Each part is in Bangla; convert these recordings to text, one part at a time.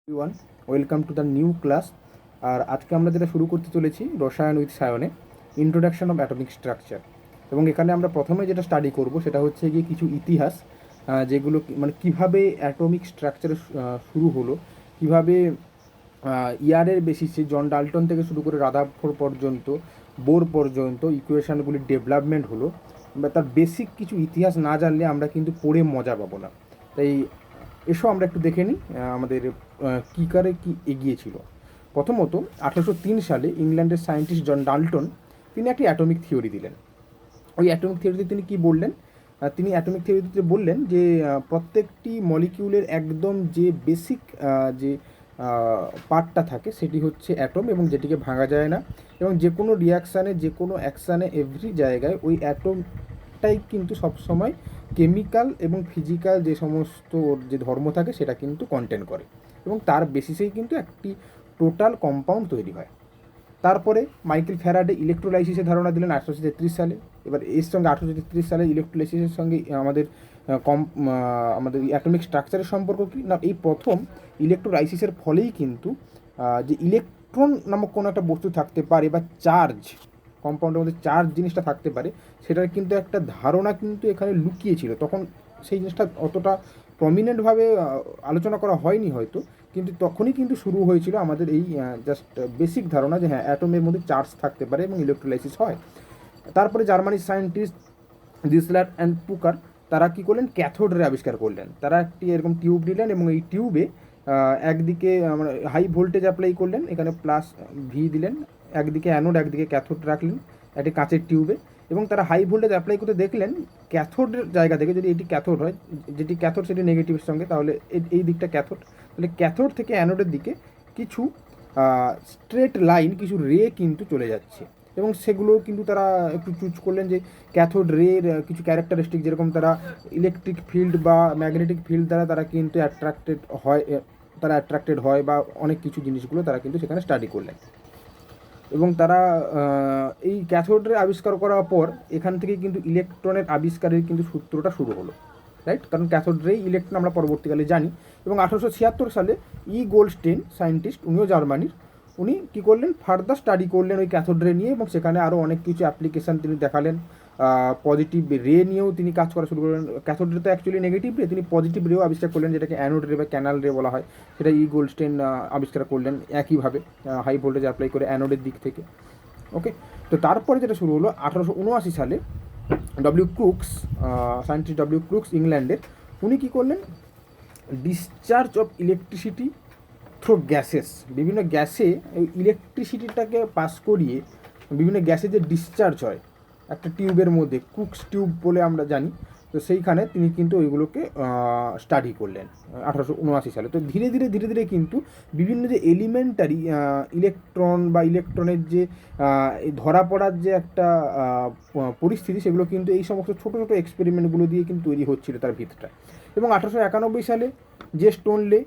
Everyone, welcome to the new class. আর আজকে আমরা যেটা শুরু করতে চলেছি রসায়ন উইথ সায়নে, ইন্ট্রোডাকশন অফ অ্যাটমিক স্ট্রাকচার। এবং এখানে আমরা প্রথমে যেটা স্টাডি করব সেটা হচ্ছে গিয়ে কিছু ইতিহাস, যেগুলো মানে কীভাবে অ্যাটমিক স্ট্রাকচার শুরু হলো, কীভাবে ইয়ারের বেসিসে জন ডাল্টন থেকে শুরু করে রাদারফোর্ড পর্যন্ত, বোর পর্যন্ত ইকুয়েশানগুলির ডেভেলপমেন্ট হলো। বা তার বেসিক কিছু ইতিহাস না জানলে আমরা কিন্তু পড়ে মজা পাবো না। তাই এসো আমরা একটু দেখে নিই আমাদের কী কারে কী এগিয়েছিল। প্রথমত 1803 সালে ইংল্যান্ডের সায়েন্টিস্ট জন ডাল্টন তিনি একটি অ্যাটমিক থিওরি দিলেন। ওই অ্যাটমিক থিওরিতে তিনি কী বললেন? তিনি অ্যাটমিক থিওরিতে বললেন যে প্রত্যেকটি মলিকিউলের একদম যে বেসিক যে পার্টটা থাকে সেটি হচ্ছে অ্যাটম, এবং যেটিকে ভাঙা যায় না, এবং যে কোনো রিয়াকশানে, যে কোনো অ্যাকশানে, এভরি জায়গায় ওই অ্যাটমটাই কিন্তু সবসময় কেমিক্যাল এবং ফিজিক্যাল যে সমস্ত যে ধর্ম থাকে সেটা কিন্তু কন্টেন করে, এবং তার বেসিসেই কিন্তু একটি টোটাল কম্পাউন্ড তৈরি হয়। তারপরে মাইকেল ফ্যারাডে ইলেকট্রোলাইসিসের ধারণা দিলেন 1833 সালে। এবার এর সঙ্গে 1833 সালে ইলেকট্রোলাইসিসের সঙ্গে আমাদের অ্যাটমিক স্ট্রাকচারের সম্পর্ক কী না, এই প্রথম ইলেকট্রোলাইসিসের ফলেই কিন্তু যে ইলেকট্রন নামক কোনো একটা বস্তু থাকতে পারে বা চার্জ, কম্পাউন্ডের মধ্যে চার্জ জিনিসটা থাকতে পারে, সেটার কিন্তু একটা ধারণা কিন্তু এখানে লুকিয়েছিল। তখন সেই জিনিসটা অতটা প্রমিনেন্টভাবে আলোচনা করা হয়নি হয়তো, কিন্তু তখনই কিন্তু শুরু হয়েছিল আমাদের এই জাস্ট বেসিক ধারণা যে হ্যাঁ, অ্যাটমের মধ্যে চার্জ থাকতে পারে এবং ইলেকট্রোলাইসিস হয়। তারপরে জার্মানির সায়েন্টিস্ট দিসলার অ্যান্ড পুকার তারা কী করলেন? ক্যাথোড রে আবিষ্কার করলেন। তারা একটি এরকম টিউব নিলেন এবং এই টিউবে একদিকে আমরা হাই ভোল্টেজ অ্যাপ্লাই করলেন, এখানে প্লাস ভি দিলেন, একদিকে অ্যানোড একদিকে ক্যাথোড রাখলেন একটি কাঁচের টিউবে, এবং তারা হাই ভোল্টেজ অ্যাপ্লাই করতে দেখলেন ক্যাথোডের জায়গা থেকে যদি এটি ক্যাথোড হয়, যেটি ক্যাথোড সেটি নেগেটিভের সঙ্গে, তাহলে এই দিকটা ক্যাথোড, তাহলে ক্যাথোড থেকে অ্যানোডের দিকে কিছু স্ট্রেট লাইন, কিছু রে কিন্তু চলে যাচ্ছে, এবং সেগুলো কিন্তু তারা একটু চুজ করলেন যে ক্যাথোড রের কিছু ক্যারেক্টারিস্টিক, যেরকম তারা ইলেকট্রিক ফিল্ড বা ম্যাগনেটিক ফিল্ড দ্বারা তারা কিন্তু অ্যাট্রাক্টেড হয় বা অনেক কিছু জিনিসগুলো তারা কিন্তু সেখানে স্টাডি করলেন। এবং তারা এই ক্যাথোড রে আবিষ্কার করার পর এখান থেকে কিন্তু ইলেকট্রনের আবিষ্কারের কিন্তু সূত্রটা শুরু হলো, রাইট? কারণ ক্যাথোড রে ইলেকট্রন আমরা পরবর্তীকালে জানি। এবং 1876 সালে গোল্ডস্টেইন সায়েন্টিস্ট, উনিও জার্মানির, উনি কী করলেন? ফার্দার স্টাডি করলেন ওই ক্যাথোড রে নিয়ে, এবং সেখানে আরও অনেক কিছু অ্যাপ্লিকেশান তিনি দেখালেন। পজিটিভ রে নিয়েও তিনি কাজ করা শুরু করলেন। ক্যাথোড রে তো অ্যাকচুয়ালি নেগেটিভ রে, তিনি পজিটিভ রেও আবিষ্কার করলেন, যেটাকে অ্যানোড রে বা ক্যানাল রে বলা হয়, সেটা গোল্ডস্টেইন আবিষ্কার করলেন একইভাবে হাই ভোল্টেজ অ্যাপ্লাই করে অ্যানোডের দিক থেকে। ওকে, তো তারপরে যেটা শুরু হলো 1879 সালে ক্রুক্স, সায়েন্টিস্ট ক্রুক্স ইংল্যান্ডের, উনি কী করলেন? Discharge of electricity through gases, বিভিন্ন গ্যাসে ইলেকট্রিসিটিটাকে পাস করিয়ে বিভিন্ন গ্যাসে যে ডিসচার্জ হয় একটা টিউবের মধ্যে, ক্রুক্স টিউব বলে আমরা জানি, তো সেইখানে তিনি কিন্তু ওইগুলোকে স্টাডি করলেন 1879 সালে। তো ধীরে ধীরে কিন্তু বিভিন্ন যে এলিমেন্টারি ইলেকট্রন বা ইলেকট্রনের যে ধরা পড়ার যে একটা পরিস্থিতি, সেগুলো কিন্তু এই সমস্ত ছোটো ছোটো এক্সপেরিমেন্টগুলো দিয়ে কিন্তু তৈরি হচ্ছিল তার ভিতরটা। এবং 1891 সালে যে স্টোনলে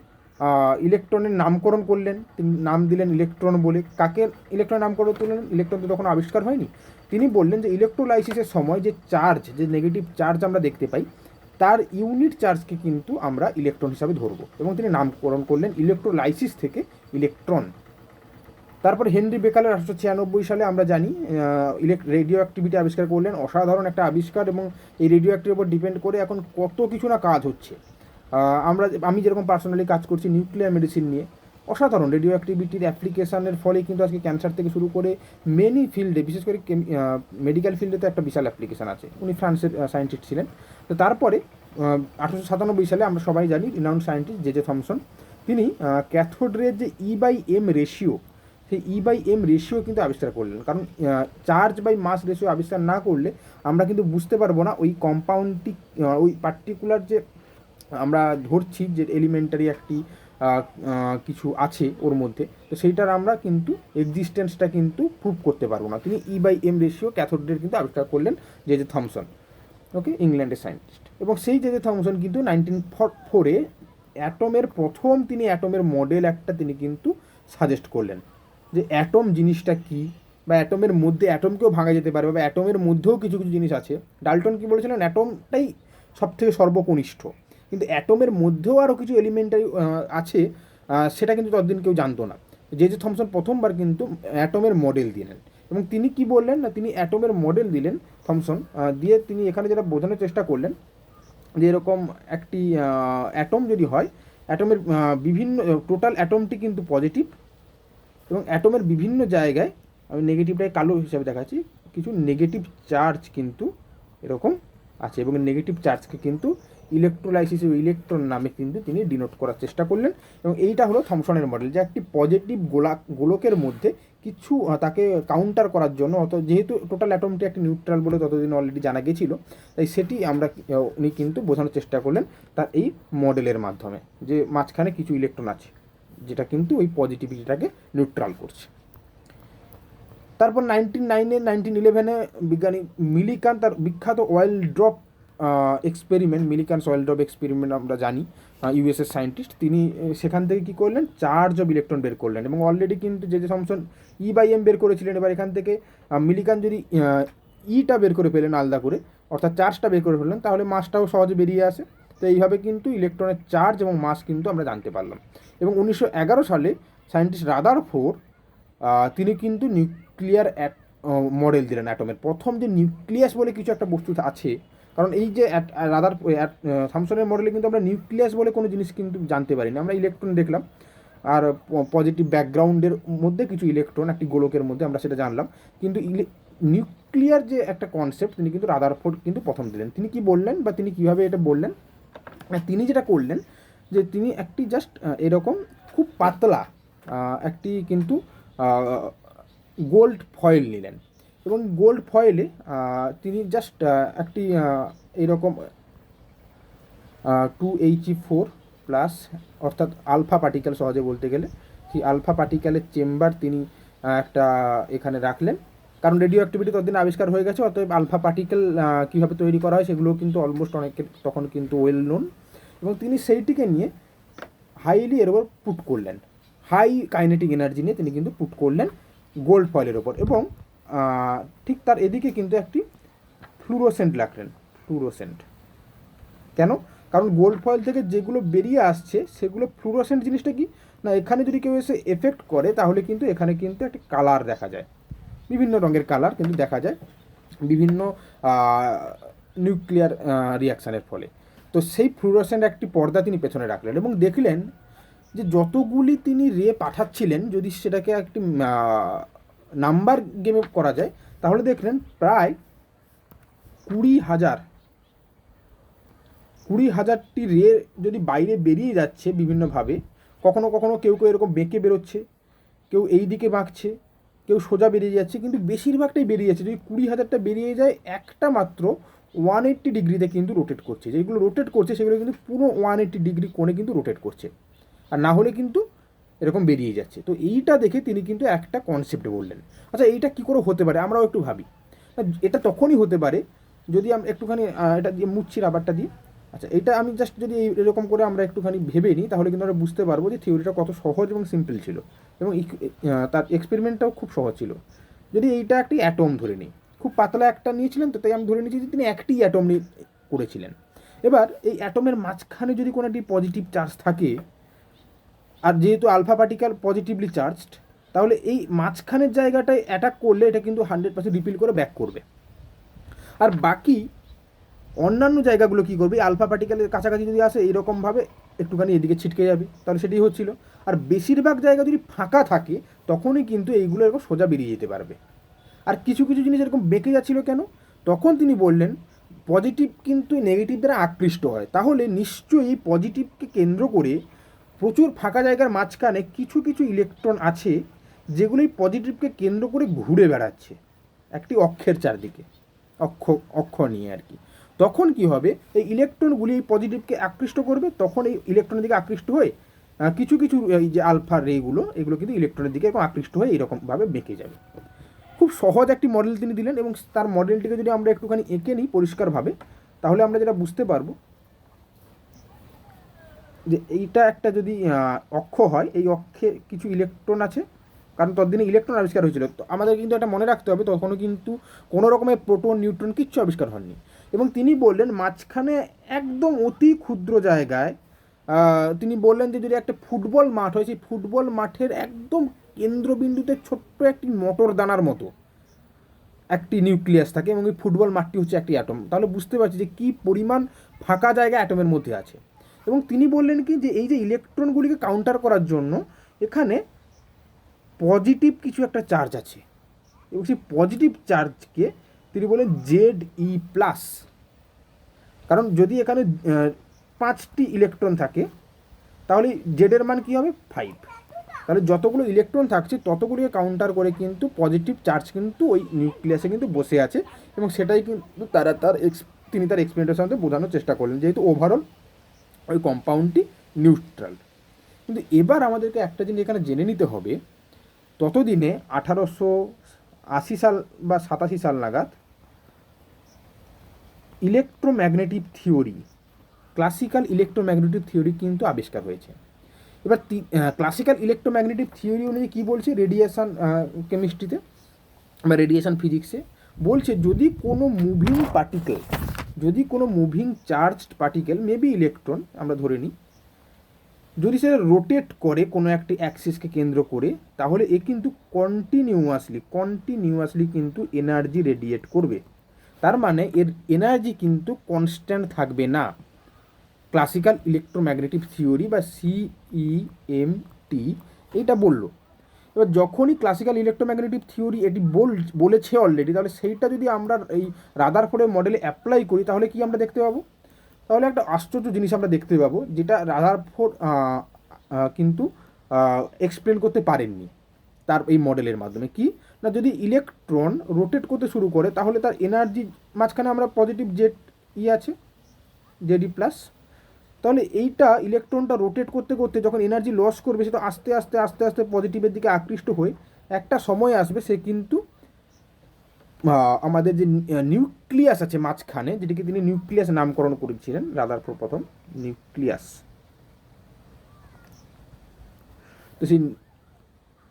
ইলেকট্রনের নামকরণ করলেন, তিনি নাম দিলেন ইলেকট্রন বলে। কাকে ইলেকট্রনের নামকরণ করলেন? ইলেকট্রন তো তখন আবিষ্কার হয়নি। তিনি বললেন যে ইলেকট্রোলাইসিসের সময় যে চার্জ, যে নেগেটিভ চার্জ আমরা দেখতে পাই, তার ইউনিট চার্জকে কিন্তু আমরা ইলেকট্রন হিসাবে ধরবো, এবং তিনি নামকরণ করলেন ইলেকট্রোলাইসিস থেকে ইলেকট্রন। তারপর হেনরি বেকারের 1896 সালে আমরা জানি রেডিও অ্যাক্টিভিটি আবিষ্কার করলেন, অসাধারণ একটা আবিষ্কার, এবং এই রেডিও অ্যাক্টিভিটির উপর ডিপেন্ড করে এখন কত কিছু না কাজ হচ্ছে। আমি যেরকম পার্সোনালি কাজ করছি নিউক্লিয়ার মেডিসিন নিয়ে, অসাধারণ রেডিও অ্যাক্টিভিটির অ্যাপ্লিকেশানের ফলে কিন্তু আজকে ক্যান্সার থেকে শুরু করে মেনি ফিল্ডে, বিশেষ করে মেডিকেল ফিল্ডে তো একটা বিশাল অ্যাপ্লিকেশান আছে। উনি ফ্রান্সের সায়েন্টিস্ট ছিলেন। তো তারপরে 1897 সালে আমরা সবাই জানি রিনাউন্ড সায়েন্টিস্ট জে থমসন, তিনি ক্যাথোড রের যে E/M রেশিও, সেই E/M রেশিও কিন্তু আবিষ্কার করলেন। কারণ চার্জ বাই মাস রেশিও আবিষ্কার না করলে আমরা কিন্তু বুঝতে পারবো না ওই কম্পাউন্ডটি, ওই পার্টিকুলার যে আমরা ধরছি যে এলিমেন্টারি একটি কিছু আছে ওর মধ্যে, তো সেইটার আমরা কিন্তু এক্সিস্টেন্সটা কিন্তু প্রুভ করতে পারবো না। তিনি E/M রেশিও ক্যাথোডের কিন্তু আবিষ্কার করলেন জে থমসন, ওকে, ইংল্যান্ডের সায়েন্টিস্ট। এবং সেই জে থমসন কিন্তু 1904-এ অ্যাটমের প্রথম তিনি অ্যাটমের মডেল একটা তিনি কিন্তু সাজেস্ট করলেন, যে অ্যাটম জিনিসটা কী, বা অ্যাটমের মধ্যে অ্যাটমকেও ভাঙা যেতে পারে, বা অ্যাটমের মধ্যেও কিছু কিছু জিনিস আছে। ডাল্টন কী বলেছিলেন? অ্যাটমটাই সব থেকে সর্বকনিষ্ঠ, কিন্তু অ্যাটমের মধ্যেও আরও কিছু এলিমেন্টারি আছে সেটা কিন্তু ততদিন কেউ জানতো না। জে জে থমসন প্রথমবার কিন্তু অ্যাটমের মডেল দিলেন, এবং তিনি কি বললেন না, তিনি অ্যাটমের মডেল দিলেন থমসন, দিয়ে তিনি এখানে যেটা বোঝানোর চেষ্টা করলেন যে এরকম একটি অ্যাটম যদি হয়, অ্যাটমের বিভিন্ন টোটাল অ্যাটমটি কিন্তু পজিটিভ, এবং অ্যাটমের বিভিন্ন জায়গায়, আমি নেগেটিভটাকে কালো হিসাবে দেখাচ্ছি, কিছু নেগেটিভ চার্জ কিন্তু এরকম আছে, এবং নেগেটিভ চার্জকে কিন্তু ইলেকট্রোলাইসিস ও ইলেকট্রন নামে কিন্তু তিনি ডিনোট করার চেষ্টা করলেন। এবং এইটা হলো থমসনের মডেল, যে একটি পজিটিভ গোলকের মধ্যে কিছু তাকে কাউন্টার করার জন্য, যেহেতু টোটাল অ্যাটমটি একটি নিউট্রাল বলে ততদিন অলরেডি জানা গেছিলো, তাই সেটি উনি কিন্তু বোঝানোর চেষ্টা করলেন তার এই মডেলের মাধ্যমে, যে মাঝখানে কিছু ইলেকট্রন আছে যেটা কিন্তু ওই পজিটিভিটিটাকে নিউট্রাল করছে। তারপর 1911 বিজ্ঞানী মিলিকান তার বিখ্যাত oil drop experiment, Millikan's oil drop experiment আমরা জানি, ইউএসএর সায়েন্টিস্ট, তিনি সেখান থেকে কী করলেন, চার্জ অফ ইলেকট্রন বের করলেন। এবং অলরেডি কিন্তু জে জে থমসন E/m বের করেছিলেন, এবার এখান থেকে মিলিকান যদি ইটা বের করে পেলেন আলাদা করে, অর্থাৎ চার্জটা বের করে ফেললেন, তাহলে মাসটাও সহজে বেরিয়ে আসে। তো এইভাবে কিন্তু ইলেকট্রনের চার্জ এবং মাস কিন্তু আমরা জানতে পারলাম। এবং 1911 সালে সায়েন্টিস্ট রাদারফোর্ড তিনি কিন্তু নিউক্লিয়ার মডেল দিলেন অ্যাটমের। প্রথম যে নিউক্লিয়াস বলে কিছু একটা বস্তু আছে, কারণ এই যে থমসনের মডেলে কিন্তু আমরা নিউক্লিয়াস বলে কোনো জিনিস কিন্তু জানতে পারিনি, আমরা ইলেকট্রন দেখলাম আর পজিটিভ ব্যাকগ্রাউন্ডের মধ্যে কিছু ইলেকট্রন একটি গোলকের মধ্যে, আমরা সেটা জানলাম। কিন্তু নিউক্লিয়ার যে একটা কনসেপ্ট তিনি কিন্তু রাদারফোর্ড কিন্তু প্রথম দিলেন। তিনি কি বললেন বা তিনি কিভাবে এটা বললেন, তিনি যেটা করলেন যে তিনি একটি জাস্ট এরকম খুব পাতলা একটি কিন্তু গোল্ড ফয়েল নিলেন, এবং গোল্ড ফয়েলে তিনি জাস্ট একটি এরকম 2He4+ অর্থাৎ আলফা পার্টিকেল সহজে বলতে গেলে, সেই আলফা পার্টিকেলের চেম্বার তিনি একটা এখানে রাখলেন, কারণ রেডিও অ্যাক্টিভিটি ততদিন আবিষ্কার হয়ে গেছে, অতএব আলফা পার্টিকেল কীভাবে তৈরি করা হয় সেগুলো কিন্তু অলমোস্ট অনেকের তখন কিন্তু ওয়েল নোন। এবং তিনি সেইটিকে নিয়ে হাইলি এর ওপর পুট করলেন, হাই কাইনেটিক এনার্জি নিয়ে তিনি কিন্তু পুট করলেন গোল্ড ফয়েলের ওপর। এবং ঠিক তার এদিকে কিন্তু একটি ফ্লুরোসেন্ট রাখলেন। ফ্লুরোসেন্ট কেন? কারণ গোল্ড ফয়েল থেকে যেগুলো বেরিয়ে আসছে সেগুলো ফ্লুরোসেন্ট জিনিসটা কি না, এখানে যদি কেউ এসে এফেক্ট করে তাহলে কিন্তু এখানে কিন্তু একটি কালার দেখা যায়, বিভিন্ন রঙের কালার কিন্তু দেখা যায় বিভিন্ন নিউক্লিয়ার রিয়াকশানের ফলে। তো সেই ফ্লুরোসেন্ট একটি পর্দা তিনি পেছনে রাখলেন, এবং দেখলেন যে যতগুলি তিনি রে পাঠাচ্ছিলেন, যদি সেটাকে একটি নাম্বার গেমে করা যায়, তাহলে দেখলেন প্রায় 20,000টি রে যদি বাইরে বেরিয়ে যাচ্ছে বিভিন্নভাবে, কখনো কখনো কেউ কেউ এরকম বেঁকে বেরোচ্ছে, কেউ এই দিকে বাঁকছে, কেউ সোজা বেরিয়ে যাচ্ছে, কিন্তু বেশিরভাগটাই বেরিয়ে যাচ্ছে। যদি 20,000টা বেরিয়ে যায়, একটা মাত্র 180 ডিগ্রিতে কিন্তু রোটেট করছে। যেগুলো রোটেট করছে সেগুলো কিন্তু পুরো 180 ডিগ্রি কোণে কিন্তু রোটেট করছে, আর না হলে কিন্তু এরকম বেরিয়ে যাচ্ছে। তো এইটা দেখে তিনি কিন্তু একটা কনসেপ্ট বললেন, আচ্ছা এইটা কী করে হতে পারে, আমরাও একটু ভাবি। এটা তখনই হতে পারে যদি আমরা একটুখানি এটা দিয়ে মুছছি রাবারটা দিয়ে। আচ্ছা, এটা আমি জাস্ট যদি এরকম করে আমরা একটুখানি ভেবে নিই, তাহলে কিন্তু আমরা বুঝতে পারবো যে থিওরিটা কত সহজ এবং সিম্পল ছিল, এবং তার এক্সপেরিমেন্টটাও খুব সহজ ছিল। যদি এইটা একটি অ্যাটম ধরে নিই, খুব পাতলা একটা নিয়েছিলেন, তো তাই আমি ধরে নিয়েছি যে তিনি একটি অ্যাটম নিয়ে করেছিলেন। এবার এই অ্যাটমের মাঝখানে যদি কোনো একটি পজিটিভ চার্জ থাকে, আর যেহেতু আলফা পার্টিকেল পজিটিভলি চার্জড, তাহলে এই মাঝখানের জায়গাটায় অ্যাটাক করলে এটা কিন্তু 100% রিপিল করে ব্যাক করবে, আর বাকি অন্যান্য জায়গাগুলো কী করবে, আলফা পার্টিকেলের কাছাকাছি যদি আসে এইরকমভাবে একটুখানি এদিকে ছিটকে যাবে, তাহলে সেটি হচ্ছিল। আর বেশিরভাগ জায়গা যদি ফাঁকা থাকে, তখনই কিন্তু এইগুলো এরকম সোজা বেরিয়ে যেতে পারবে। আর কিছু কিছু জিনিস এরকম বেঁকে যাচ্ছিল কেন, তখন তিনি বললেন পজিটিভ কিন্তু নেগেটিভ দ্বারা আকৃষ্ট হয়, তাহলে নিশ্চয়ই পজিটিভকে কেন্দ্র করে প্রচুর ফাঁকা জায়গার মাঝখানে কিছু কিছু ইলেকট্রন আছে যেগুলোই পজিটিভকে কেন্দ্র করে ঘুরে বেড়াচ্ছে একটি অক্ষের চারদিকে, অক্ষ নিয়ে আর কি। তখন কি হবে, এই ইলেকট্রনগুলি এই পজিটিভকে আকৃষ্ট করবে, তখন এই ইলেকট্রনের দিকে আকৃষ্ট হয়ে কিছু কিছু এই যে আলফা রেগুলো, এগুলো কিন্তু ইলেকট্রনের দিকে এরকম আকৃষ্ট হয়ে এরকমভাবে বেঁকে যাবে। খুব সহজ একটি মডেল তিনি দিলেন, এবং তার মডেলটিকে যদি আমরা একটুখানি এঁকে নিই পরিষ্কারভাবে, তাহলে আমরা যেটা বুঝতে পারবো যে এইটা একটা যদি অক্ষ হয়, এই অক্ষে কিছু ইলেকট্রন আছে, কারণ ততদিনে ইলেকট্রন আবিষ্কার হয়েছিল। তো আমাদের কিন্তু এটা মনে রাখতে হবে, তখনও কিন্তু কোনো রকমের প্রোটন নিউট্রন কিচ্ছু আবিষ্কার হয়নি। এবং তিনি বললেন মাঝখানে একদম অতি ক্ষুদ্র জায়গায় তিনি বললেন যে যদি একটা ফুটবল মাঠ হয়, সেই ফুটবল মাঠের একদম কেন্দ্রবিন্দুতে ছোট্ট একটি মটর দানার মতো একটি নিউক্লিয়াস থাকে এবং এই ফুটবল মাঠটি হচ্ছে একটি অ্যাটম। তাহলে বুঝতে পারছি যে কী পরিমাণ ফাঁকা জায়গা অ্যাটমের মধ্যে আছে। এবং তিনি বললেন কি যে এই যে ইলেকট্রনগুলিকে কাউন্টার করার জন্য এখানে পজিটিভ কিছু একটা চার্জ আছে এবং সেই পজিটিভ চার্জকে তিনি বলেন Ze+। কারণ যদি এখানে 5টি ইলেকট্রন থাকে তাহলে জেডের মান কী হবে 5। তাহলে যতগুলো ইলেকট্রন থাকছে ততগুলিকে কাউন্টার করে কিন্তু পজিটিভ চার্জ কিন্তু ওই নিউক্লিয়াসে কিন্তু বসে আছে এবং সেটাই কিন্তু তিনি তার এক্সপ্লেনেশনতে বোঝানোর চেষ্টা করলেন, যেহেতু ওভারঅল ওই কম্পাউন্ডটি নিউট্রাল। কিন্তু এবার আমাদেরকে একটা জিনিস এখানে জেনে নিতে হবে, ততদিনে 1880 সাল বা 87 সাল নাগাদ electromagnetic theory, classical electromagnetic theory কিন্তু আবিষ্কার হয়েছে। এবার ক্লাসিক্যাল ইলেকট্রোম্যাগনেটিক থিওরি অনুযায়ী কী বলছে, রেডিয়েশন কেমিস্ট্রিতে বা রেডিয়েশন ফিজিক্সে বলছে যদি কোনো moving charged particle maybe electron আমরা ধরে নিই, যদি সেটা রোটেট করে কোনো একটি অ্যাক্সিসকে কেন্দ্র করে, তাহলে এ কিন্তু কন্টিনিউয়াসলি কিন্তু এনার্জি রেডিয়েট করবে। তার মানে এর এনার্জি কিন্তু কনস্ট্যান্ট থাকবে না। ক্লাসিক্যাল ইলেকট্রোম্যাগনেটিক থিওরি বা CEMT এইটা বলল। এবার যখনই ক্লাসিক্যাল ইলেকট্রোম্যাগনেটিক থিওরি এটি বলেছে অলরেডি, তাহলে সেইটা যদি আমরা এই রাদারফোর্ডের মডেলে অ্যাপ্লাই করি তাহলে কি আমরা দেখতে পাবো, তাহলে একটা আশ্চর্য জিনিস আমরা দেখতে পাবো যেটা রাদারফোর্ড কিন্তু এক্সপ্লেন করতে পারেননি তার এই মডেলের মাধ্যমে। কি না, যদি ইলেকট্রন রোটেট করতে শুরু করে তাহলে তার এনার্জি মাঝখানে আমরা পজিটিভ জেড আছে Ze+, তাহলে এইটা ইলেকট্রনটা রোটেট করতে করতে যখন এনার্জি লস করবে সেটা আস্তে আস্তে আস্তে আস্তে পজিটিভের দিকে আকৃষ্ট হয়ে একটা সময় আসবে সে কিন্তু আমাদের যে নিউক্লিয়াস আছে মাঝখানে, যেটিকে তিনি নিউক্লিয়াস নামকরণ করেছিলেন রাদারফোর্ড প্রথম, নিউক্লিয়াস। তো সেই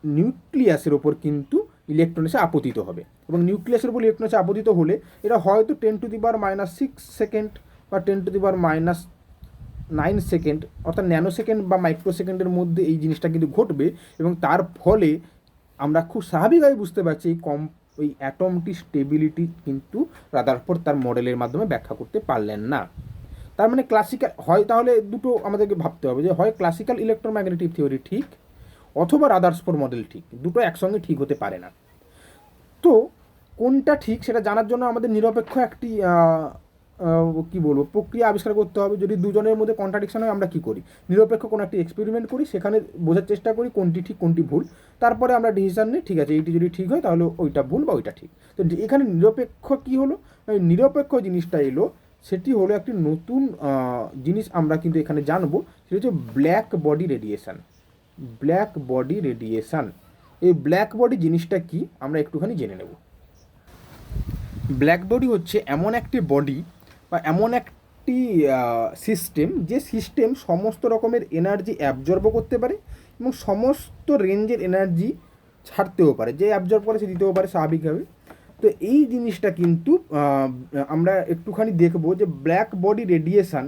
নিউক্লিয়াসের ওপর কিন্তু ইলেকট্রন এসে আপতিত হবে এবং নিউক্লিয়াসের উপর ইলেকট্রন এসে আপতিত হলে এটা হয়তো 10⁻⁻6 সেকেন্ড বা 10⁻⁹ সেকেন্ড অর্থাৎ ন্যানো সেকেন্ড বা মাইক্রো সেকেন্ডের মধ্যে এই জিনিসটা কিন্তু ঘটবে এবং তার ফলে আমরা খুব স্বাভাবিকভাবে বুঝতে পারছি ওই অ্যাটমটি স্টেবিলিটি কিন্তু রাদারফোর্ড তার মডেলের মাধ্যমে ব্যাখ্যা করতে পারলেন না। তার মানে ক্লাসিক্যাল হয়, তাহলে দুটো আমাদেরকে ভাবতে হবে যে হয় ক্লাসিক্যাল ইলেকট্রোম্যাগনেটিক থিওরি ঠিক অথবা রাদারফোর্ড মডেল ঠিক, দুটো একসঙ্গে ঠিক হতে পারে না। তো কোনটা ঠিক সেটা জানার জন্য আমাদের নিরপেক্ষ একটি কি বলবো প্রক্রিয়া আবিষ্কার করতে হবে। যদি দুজনের মধ্যে কন্ট্রাডিকশন হয় আমরা কি করি, নিরপেক্ষ কোনো একটি এক্সপেরিমেন্ট করি, সেখানে বোঝার চেষ্টা করি কোনটি ঠিক কোনটি ভুল, তারপরে আমরা ডিসিশন নিই ঠিক আছে এইটি যদি ঠিক হয় তাহলে ওইটা ভুল বা ওইটা ঠিক। তো এখানে নিরপেক্ষ কি হলো, নিরপেক্ষ জিনিসটা এলো, সেটি হলো একটি নতুন জিনিস আমরা কিন্তু এখানে জানবো, সেটা হচ্ছে ব্ল্যাক বডি রেডিয়েশন। এই ব্ল্যাক বডি জিনিসটা কি আমরা একটুখানি জেনে নেব। ব্ল্যাক বডি হচ্ছে এমন একটি বডি বা এমন একটি সিস্টেম, যে সিস্টেম সমস্ত রকমের এনার্জি অ্যাবজর্ব করতে পারে এবং সমস্ত রেঞ্জের এনার্জি ছাড়তেও পারে, যে অ্যাবজর্ব করে সে দিতেও পারে স্বাভাবিকভাবে। তো এই জিনিসটা কিন্তু আমরা একটুখানি দেখব যে ব্ল্যাক বডি রেডিয়েশান,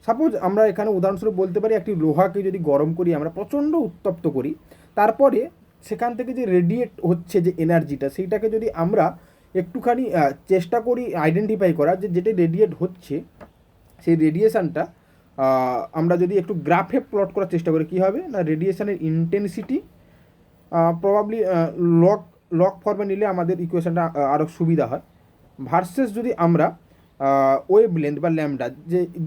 সাপোজ আমরা এখানে উদাহরণস্বরূপ বলতে পারি একটি লোহাকে যদি গরম করি আমরা প্রচণ্ড উত্তপ্ত করি, তারপরে সেখান থেকে যে রেডিয়েট হচ্ছে যে এনার্জিটা সেইটাকে যদি আমরা একটুখানি চেষ্টা করি আইডেন্টিফাই করার যে যেটা রেডিয়েট হচ্ছে সেই রেডিয়েশানটা আমরা যদি একটু গ্রাফে প্লট করার চেষ্টা করি কী হবে না, রেডিয়েশানের ইন্টেন্সিটি প্রবাবলি লগ ফর্মে নিলে আমাদের ইকুয়েশানটা আরও সুবিধা হয়, ভার্সেস যদি আমরা ওয়েভ লেন্থ বা ল্যামডা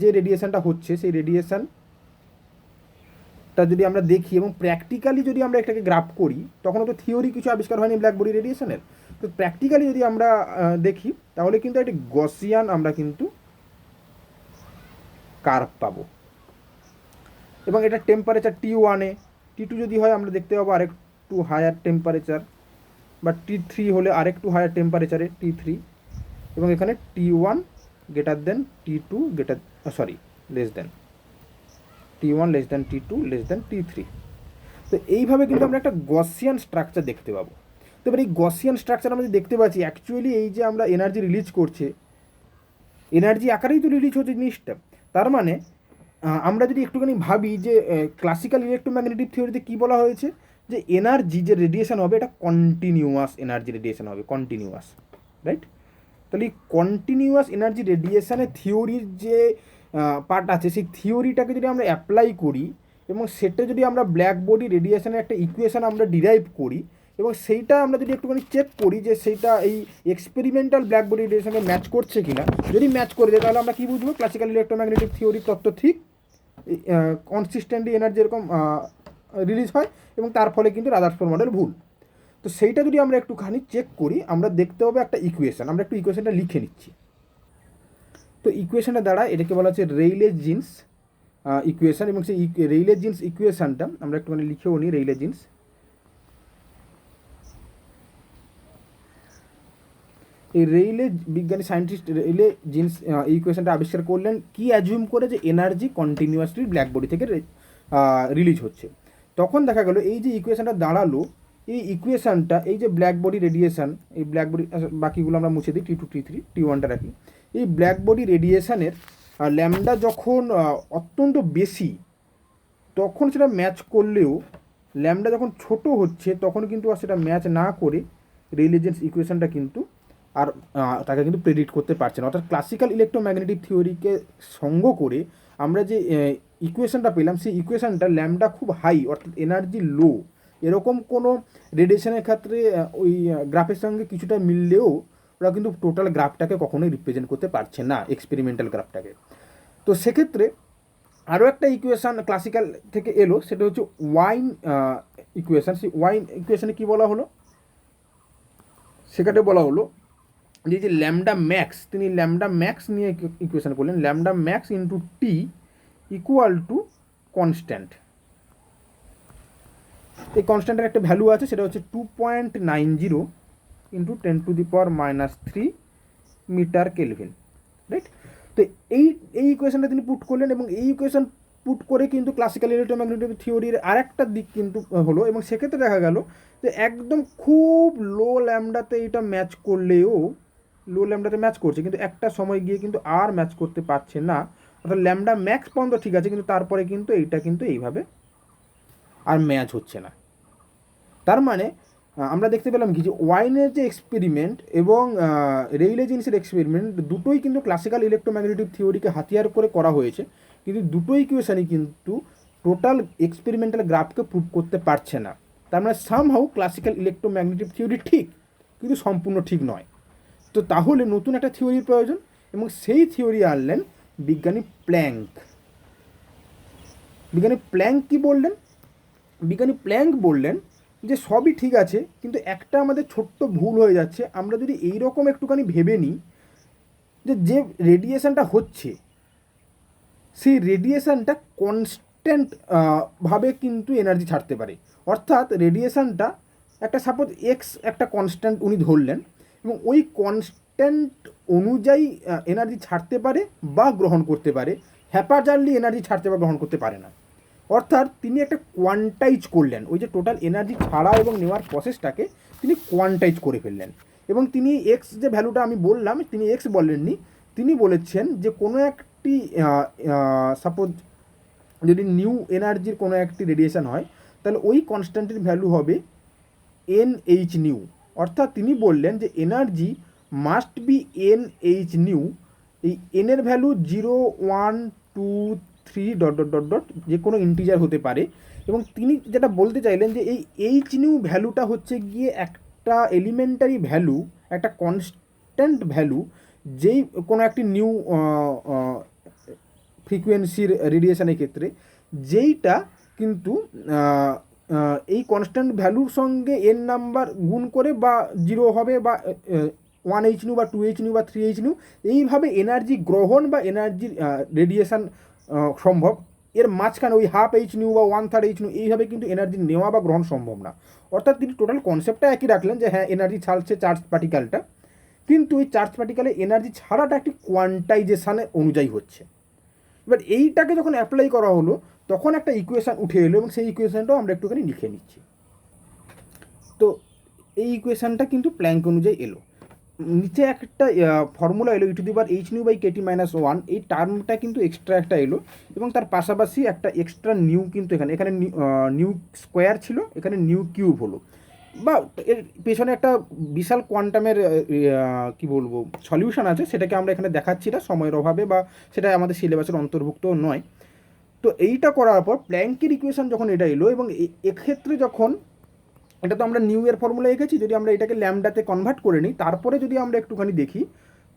যে রেডিয়েশানটা হচ্ছে সেই রেডিয়েশানটা যদি আমরা দেখি এবং প্র্যাকটিক্যালি যদি আমরা এটাকে গ্রাফ করি, তখনও তো থিওরি কিছু আবিষ্কার হয়নি ব্ল্যাক বডি রেডিয়েশনের, তো প্র্যাকটিক্যালি যদি আমরা দেখি তাহলে কিন্তু একটি গসিয়ান আমরা কিন্তু কার্ভ পাবো এবং এটা টেম্পারেচার T1-এ, T2 যদি হয় আমরা দেখতে পাবো আরেকটু হায়ার টেম্পারেচার, বা T3 হলে আরেকটু হায়ার টেম্পারেচারে T3, এবং এখানে T1 greater than T2 less than T1 less than T2 less than T3। তো এইভাবে কিন্তু আমরা একটা গসিয়ান স্ট্রাকচার দেখতে পাবো। তো এবার এই গসিয়ান স্ট্রাকচার আমরা দেখতে পাচ্ছি অ্যাকচুয়ালি এই যে আমরা এনার্জি রিলিজ করছে, এনার্জি আকারেই তো রিলিজ হচ্ছে জিনিসটা, তার মানে আমরা যদি একটুখানি ভাবি যে ক্লাসিক্যাল ইলেকট্রোম্যাগনেটিক থিওরিতে কী বলা হয়েছে, যে এনার্জি যে রেডিয়েশন হবে এটা কন্টিনিউয়াস এনার্জি রেডিয়েশন হবে, কন্টিনিউয়াস, রাইট? তাহলে এই কন্টিনিউয়াস এনার্জি রেডিয়েশনের থিওরির যে পার্ট আছে, সেই থিওরিটাকে যদি আমরা অ্যাপ্লাই করি এবং সেটা যদি আমরা ব্ল্যাক বডি রেডিয়েশনের একটা ইকুয়েশন আমরা ডিরাইভ করি এবং সেইটা আমরা যদি একটুখানি চেক করি যে সেইটা এই এক্সপেরিমেন্টাল ব্ল্যাক বডি রেডিয়েশনকে ম্যাচ করছে কিনা, যদি ম্যাচ করে দেয় তাহলে আমরা কী বুঝবো, ক্লাসিক্যাল ইলেকট্রোম্যাগনেটিক থিওরির তত্ত্ব ঠিক, কনসিস্টেন্টলি এনার্জি এরকম রিলিজ হয় এবং তার ফলে কিন্তু রাদারফোর্ড মডেল ভুল। তো সেইটা যদি আমরা একটুখানি চেক করি, আমরা দেখতে হবে একটা ইকুয়েশন, আমরা একটু ইকুয়েশনটা লিখে নিচ্ছি। তো ইকুয়েশনটা দ্বারা এটাকে বলা হচ্ছে রেইলে জিন্স ইকুয়েশন, এবং সেই রেইলে জিন্স ইকুয়েশনটা আমরা একটুখানি লিখেও নিই। রেইলে জিন্স, এই রেইলে বিজ্ঞানী সায়েন্টিস্ট রেইলে জিন্স এই ইকুয়েশনটা আবিষ্কার করলেন কি অ্যাজিউম করে, যে এনার্জি কন্টিনিউয়াসলি ব্ল্যাক বডি থেকে রিলিজ হচ্ছে। তখন দেখা গেল এই যে ইকুয়েশনটা দাঁড়ালো, এই ইকুয়েশনটা এই যে ব্ল্যাক বডি রেডিয়েশন, এই ব্ল্যাক বডি, বাকিগুলো আমরা মুছে দিই, T2 T3 T1টা রাখি। এই ব্ল্যাক বডি রেডিয়েশনের ল্যামডা যখন অত্যন্ত বেশি তখন সেটা ম্যাচ করলেও, ল্যামডা যখন ছোট হচ্ছে তখন কিন্তু আর সেটা ম্যাচ না করে রেইলে জিন্স ইকুয়েশনটা কিন্তু আর তাকে কিন্তু প্রেডিক্ট করতে পারছে না। অর্থাৎ ক্লাসিক্যাল ইলেকট্রোম্যাগনেটিক থিওরিকে সঙ্গ করে আমরা যে ইকুয়েশনটা পেলাম, সেই ইকুয়েশনটা ল্যামডা খুব হাই অর্থাৎ এনার্জি লো এরকম কোনো রেডিয়েশনের ক্ষেত্রে ওই গ্রাফের সঙ্গে কিছুটা মিললেও ওরা কিন্তু টোটাল গ্রাফটাকে কখনোই রিপ্রেজেন্ট করতে পারছে না, এক্সপেরিমেন্টাল গ্রাফটাকে। তো সেক্ষেত্রে আরও একটা ইকুয়েশান ক্লাসিক্যাল থেকে এলো, সেটা হচ্ছে ওয়াইন ইকুয়েশান। সেই ওয়াইন ইকুয়েশানে কী বলা হলো, সেখানে বলা হলো যে ল্যামডা ম্যাক্স, তিনি ল্যামডা ম্যাক্স নিয়ে ইকুয়েশান করলেন, lambda max into T equal to constant. এই কনস্ট্যান্টের একটা ভ্যালু আছে, সেটা হচ্ছে 2.90 ইন্টু 10⁻³ মিটার কেলভিন, রাইট? তো এই ইকুয়েশনটা তিনি পুট করলেন এবং এই ইকুয়েশন পুট করে কিন্তু ক্লাসিক্যাল ইলেকট্রোম্যাগনেটিক থিওরির আরেকটা দিক কিন্তু হলো, এবং সেক্ষেত্রে দেখা গেল যে একদম খুব লো ল্যামডাতে এটা ম্যাচ করলেও, লো ল্যামডাতে ম্যাচ করছে কিন্তু একটা সময় গিয়ে কিন্তু আর ম্যাচ করতে পারছে না। অর্থাৎ ল্যামডা ম্যাক্স পর্যন্ত ঠিক আছে, কিন্তু তারপরে কিন্তু এইটা কিন্তু এইভাবে আর ম্যাচ হচ্ছে না। তার মানে আমরা দেখতে পেলাম কি, যে ওয়াইনের যে এক্সপেরিমেন্ট এবং রেইলে জিন্সের এক্সপেরিমেন্ট দুটোই কিন্তু ক্লাসিক্যাল ইলেকট্রোম্যাগনেটিক থিওরিকে হাতিয়ার করে করা হয়েছে, কিন্তু দুটো ইকুয়েশনই কিন্তু টোটাল এক্সপেরিমেন্টাল গ্রাফকে প্রুভ করতে পারছে না। তার মানে সামহাউ ক্লাসিক্যাল ইলেকট্রোম্যাগনেটিক থিওরি ঠিক, কিন্তু সম্পূর্ণ ঠিক নয়। তো তাহলে নতুন একটা থিওরির প্রয়োজন, এবং সেই থিওরি আনলেন বিজ্ঞানী প্ল্যাঙ্ক। বিজ্ঞানী প্ল্যাঙ্ক কী বললেন? বিজ্ঞানী প্ল্যাঙ্ক বললেন যে সবই ঠিক আছে, কিন্তু একটা আমাদের ছোট্ট ভুল হয়ে যাচ্ছে। আমরা যদি এই রকম একটুখানি ভেবে নিই যে রেডিয়েশনটা হচ্ছে, সেই রেডিয়েশনটা কনস্ট্যান্ট ভাবে কিন্তু এনার্জি ছাড়তে পারে। অর্থাৎ রেডিয়েশনটা একটা সাপোজ এক্স একটা কনস্ট্যান্ট উনি ধরলেন, এবং ওই কনস্ট্যান্ট অনুযায়ী এনার্জি ছাড়তে পারে বা গ্রহণ করতে পারে, হ্যাপাজারলি এনার্জি ছাড়তে বা গ্রহণ করতে পারে না। অর্থাৎ তিনি একটা কোয়ান্টাইজ করলেন, ওই যে টোটাল এনার্জি ছাড়া এবং নেওয়ার প্রসেসটাকে তিনি কোয়ান্টাইজ করে ফেললেন। এবং তিনি এক্স যে ভ্যালুটা আমি বললাম, তিনি এক্স বলেননি, তিনি বলেছেন যে কোনো একটি সাপোজ যদি নিউ এনার্জির কোনো একটি রেডিয়েশন হয়, তাহলে ওই কনস্ট্যান্টের ভ্যালু হবে NH নিউ। অর্থাৎ তিনি বললেন যে energy must be NH new. এই এনের value 0, 1, 2, 3 dot dot dot dot যে কোনো ইন্টিজার হতে পারে। এবং তিনি যেটা বলতে চাইলেন যে এই এইচ নিউ ভ্যালুটা হচ্ছে গিয়ে একটা এলিমেন্টারি ভ্যালু, একটা কনস্ট্যান্ট ভ্যালু, যেই কোনো একটি নিউ ফ্রিকোয়েন্সির রেডিয়েশনের ক্ষেত্রে, যেইটা কিন্তু এই কনস্ট্যান্ট ভ্যালুর সঙ্গে এন নাম্বার গুণ করে বা 0 হবে বা 1H নিউ বা 2H নিউ বা 3H নিউ, এইভাবে এনার্জি গ্রহণ বা এনার্জির রেডিয়েশান সম্ভব। এর মাঝখানে ওই ½ H নিউ বা 1/3 H নিউ এইভাবে কিন্তু এনার্জি নেওয়া বা গ্রহণ সম্ভব না। অর্থাৎ তিনি টোটাল কনসেপ্টটা একই রাখলেন যে হ্যাঁ এনার্জি ছাড়ছে চার্জ পার্টিকেলটা, কিন্তু ওই চার্জ পার্টিকেলের এনার্জি ছাড়াটা একটি কোয়ান্টাইজেশানের অনুযায়ী হচ্ছে। এবার এইটাকে যখন অ্যাপ্লাই করা হলো তখন একটা ইকুয়েশান উঠে এলো, এবং সেই ইকুয়েশানটাও আমরা একটুখানি লিখে নিচ্ছি। তো এই ইকুয়েশানটা কিন্তু প্ল্যাঙ্ক অনুযায়ী এলো। নিচে একটা ফর্মুলা এলো e⁻h⁻ এই টার্মটা কিন্তু এক্সট্রা একটা এলো, এবং তার পাশাপাশি একটা এক্সট্রা নিউ কিন্তু এখানে এখানে নিউ স্কোয়ার ছিল, এখানে নিউ কিউব হলো, বা এর পেছনে একটা বিশাল কোয়ান্টামের কি বলবো সলিউশন আছে, সেটাকে আমরা এখানে দেখাচ্ছি না সময়ের অভাবে, বা সেটা আমাদের সিলেবাসের অন্তর্ভুক্ত নয়। তো এইটা করার পর প্ল্যাঙ্কের ইকুয়েশন যখন এটা এলো, এবং এক্ষেত্রে যখন এটা তো আমরা নিউ এর ফর্মুলা এঁকেছি, যদি আমরা এটাকে ল্যামডাতে কনভার্ট করে নিই, তারপরে যদি আমরা একটুখানি দেখি,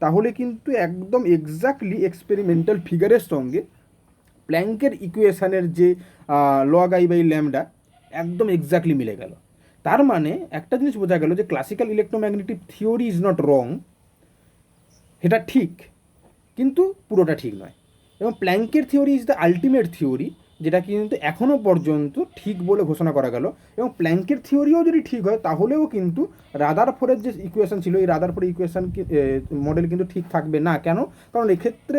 তাহলে কিন্তু একদম এক্স্যাক্টলি এক্সপেরিমেন্টাল ফিগারের সঙ্গে প্ল্যাঙ্কের ইকুয়েশানের যে লগ আই বাই ল্যামডা একদম এক্স্যাক্টলি মিলে গেল। তার মানে একটা জিনিস বোঝা গেল যে classical electromagnetic theory is not wrong, এটা ঠিক কিন্তু পুরোটা ঠিক নয়। এবং প্ল্যাঙ্কের theory is the ultimate theory, যেটা কিন্তু এখনও পর্যন্ত ঠিক বলে ঘোষণা করা গেল। এবং প্ল্যাঙ্কের থিওরিও যদি ঠিক হয়, তাহলেও কিন্তু রাদারফোর্ডের যে ইকুয়েশন ছিল, এই রাদারফোর্ড ইকুয়েশন মডেল কিন্তু ঠিক থাকবে না। কেন? কারণ এক্ষেত্রে